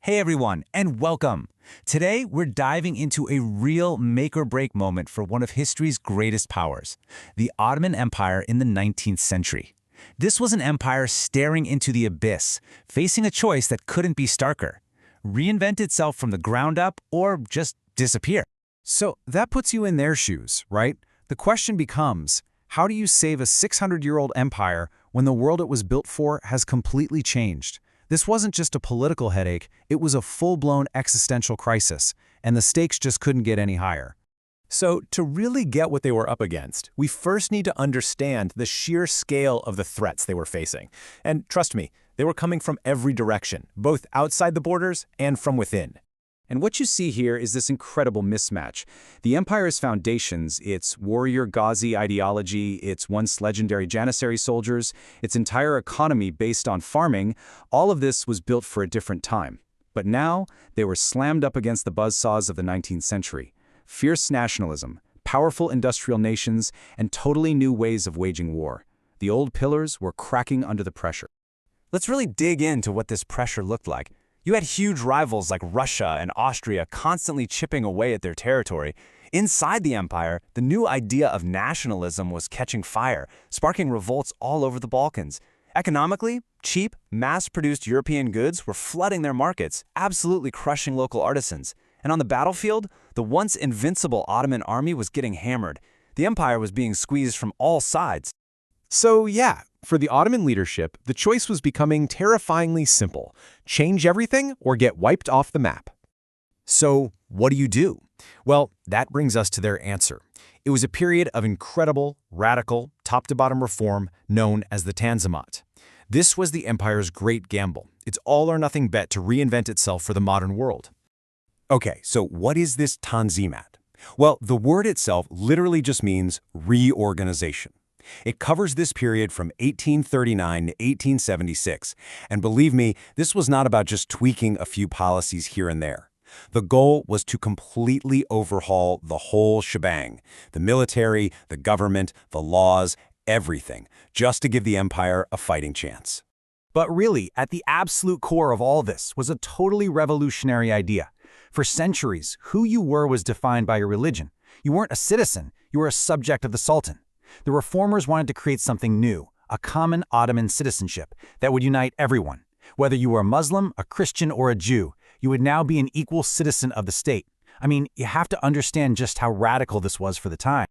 Hey everyone, and welcome! Today, we're diving into a real make-or-break moment for one of history's greatest powers, the Ottoman Empire in the 19th century. This was an empire staring into the abyss, facing a choice that couldn't be starker: reinvent itself from the ground up or just disappear. So that puts you in their shoes, right? The question becomes, how do you save a 600-year-old empire when the world it was built for has completely changed? This wasn't just a political headache, it was a full-blown existential crisis, and the stakes just couldn't get any higher. So, to really get what they were up against, we first need to understand the sheer scale of the threats they were facing. And trust me, they were coming from every direction, both outside the borders and from within. And what you see here is this incredible mismatch. The empire's foundations, its warrior Ghazi ideology, its once legendary Janissary soldiers, its entire economy based on farming, all of this was built for a different time. But now, they were slammed up against the buzzsaws of the 19th century. Fierce nationalism, powerful industrial nations, and totally new ways of waging war. The old pillars were cracking under the pressure. Let's really dig into what this pressure looked like. You had huge rivals like Russia and Austria constantly chipping away at their territory. Inside the empire, the new idea of nationalism was catching fire, sparking revolts all over the Balkans. Economically, cheap, mass-produced European goods were flooding their markets, absolutely crushing local artisans. And on the battlefield, the once invincible Ottoman army was getting hammered. The empire was being squeezed from all sides. So yeah, for the Ottoman leadership, the choice was becoming terrifyingly simple: change everything or get wiped off the map. So what do you do? Well, that brings us to their answer. It was a period of incredible, radical, top-to-bottom reform known as the Tanzimat. This was the empire's great gamble, its all-or-nothing bet to reinvent itself for the modern world. Okay, so what is this Tanzimat? Well, the word itself literally just means reorganization. It covers this period from 1839 to 1876, and believe me, this was not about just tweaking a few policies here and there. The goal was to completely overhaul the whole shebang: the military, the government, the laws, everything, just to give the empire a fighting chance. But really, at the absolute core of all this was a totally revolutionary idea. For centuries, who you were was defined by your religion. You weren't a citizen, you were a subject of the Sultan. The reformers wanted to create something new, a common Ottoman citizenship that would unite everyone. Whether you were a Muslim, a Christian, or a Jew, you would now be an equal citizen of the state. I mean, you have to understand just how radical this was for the time.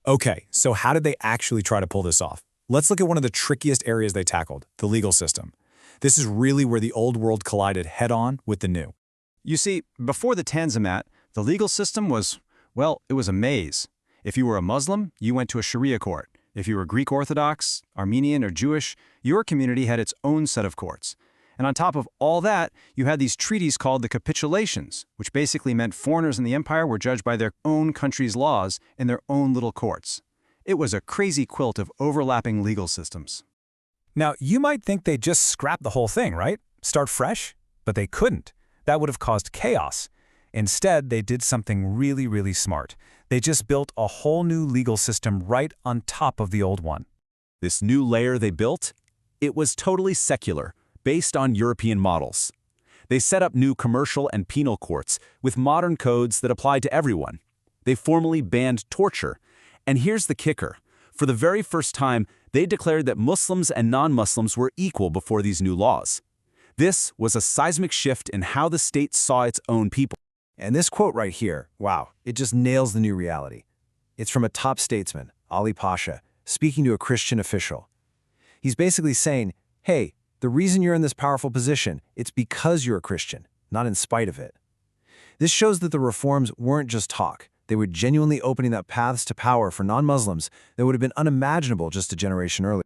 Okay, so how did they actually try to pull this off? Let's look at one of the trickiest areas they tackled: the legal system. This is really where the old world collided head-on with the new. You see, before the Tanzimat, the legal system was, well, it was a maze. If you were a Muslim, you went to a Sharia court. If you were Greek Orthodox, Armenian, or Jewish, your community had its own set of courts. And on top of all that, you had these treaties called the capitulations, which basically meant foreigners in the empire were judged by their own country's laws in their own little courts. It was a crazy quilt of overlapping legal systems. Now, you might think they'd just scrap the whole thing, right? Start fresh? But they couldn't. That would have caused chaos. Instead, they did something really smart. They just built a whole new legal system right on top of the old one. This new layer they built? It was totally secular, based on European models. They set up new commercial and penal courts with modern codes that applied to everyone. They formally banned torture. And here's the kicker: for the very first time, they declared that Muslims and non-Muslims were equal before these new laws. This was a seismic shift in how the state saw its own people. And this quote right here, wow, it just nails the new reality. It's from a top statesman, Ali Pasha, speaking to a Christian official. He's basically saying, hey, the reason you're in this powerful position, it's because you're a Christian, not in spite of it. This shows that the reforms weren't just talk. They were genuinely opening up paths to power for non-Muslims that would have been unimaginable just a generation earlier.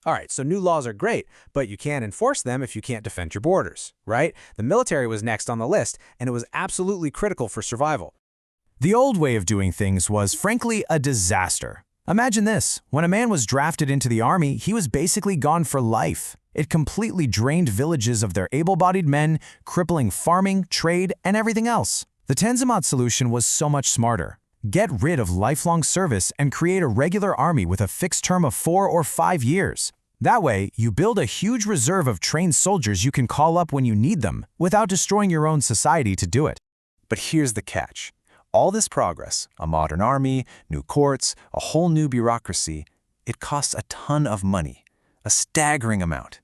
All right, so new laws are great, but you can't enforce them if you can't defend your borders, right? The military was next on the list, and it was absolutely critical for survival. The old way of doing things was, frankly, a disaster. Imagine this: when a man was drafted into the army, he was basically gone for life. It completely drained villages of their able-bodied men, crippling farming, trade, and everything else. The Tanzimat solution was so much smarter. Get rid of lifelong service and create a regular army with a fixed term of 4 or 5 years. That way, you build a huge reserve of trained soldiers you can call up when you need them, without destroying your own society to do it. But here's the catch. All this progress, a modern army, new courts, a whole new bureaucracy, it costs a ton of money, a staggering amount.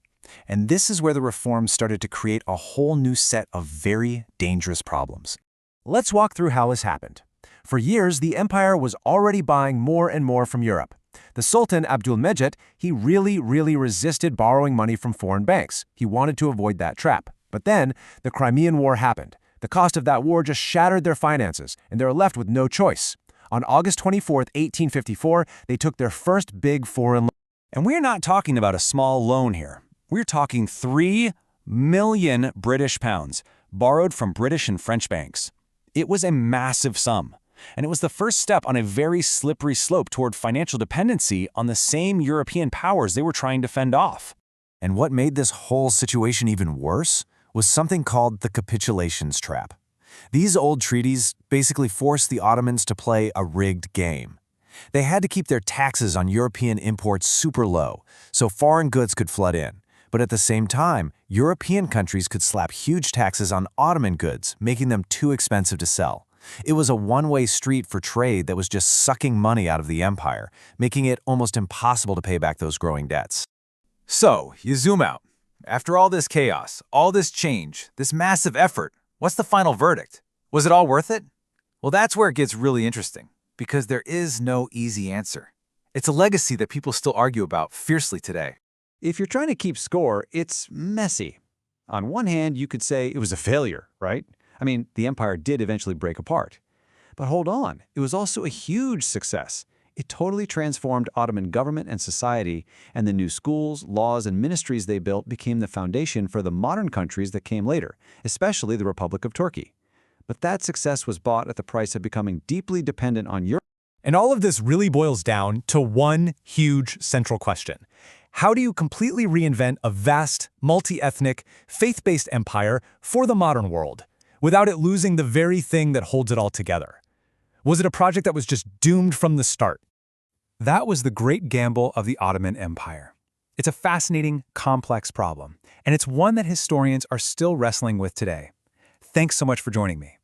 And this is where the reforms started to create a whole new set of very dangerous problems. Let's walk through how this happened. For years, the empire was already buying more and more from Europe. The Sultan Abdülmecit, he really resisted borrowing money from foreign banks. He wanted to avoid that trap. But then, the Crimean War happened. The cost of that war just shattered their finances, and they were left with no choice. On August 24, 1854, they took their first big foreign loan. And we're not talking about a small loan here. We're talking 3 million British pounds, borrowed from British and French banks. It was a massive sum, and it was the first step on a very slippery slope toward financial dependency on the same European powers they were trying to fend off. And what made this whole situation even worse was something called the capitulations trap. These old treaties basically forced the Ottomans to play a rigged game. They had to keep their taxes on European imports super low, so foreign goods could flood in. But at the same time, European countries could slap huge taxes on Ottoman goods, making them too expensive to sell. It was a one-way street for trade that was just sucking money out of the empire, making it almost impossible to pay back those growing debts. So, you zoom out. After all this chaos, all this change, this massive effort, what's the final verdict? Was it all worth it? Well, that's where it gets really interesting, because there is no easy answer. It's a legacy that people still argue about fiercely today. If you're trying to keep score, it's messy. On one hand, you could say it was a failure, right? I mean, the empire did eventually break apart. But hold on, it was also a huge success. It totally transformed Ottoman government and society, and the new schools, laws, and ministries they built became the foundation for the modern countries that came later, especially the Republic of Turkey. But that success was bought at the price of becoming deeply dependent on Europe. And all of this really boils down to one huge central question. How do you completely reinvent a vast, multi-ethnic, faith-based empire for the modern world without it losing the very thing that holds it all together? Was it a project that was just doomed from the start? That was the great gamble of the Ottoman Empire. It's a fascinating, complex problem, and it's one that historians are still wrestling with today. Thanks so much for joining me.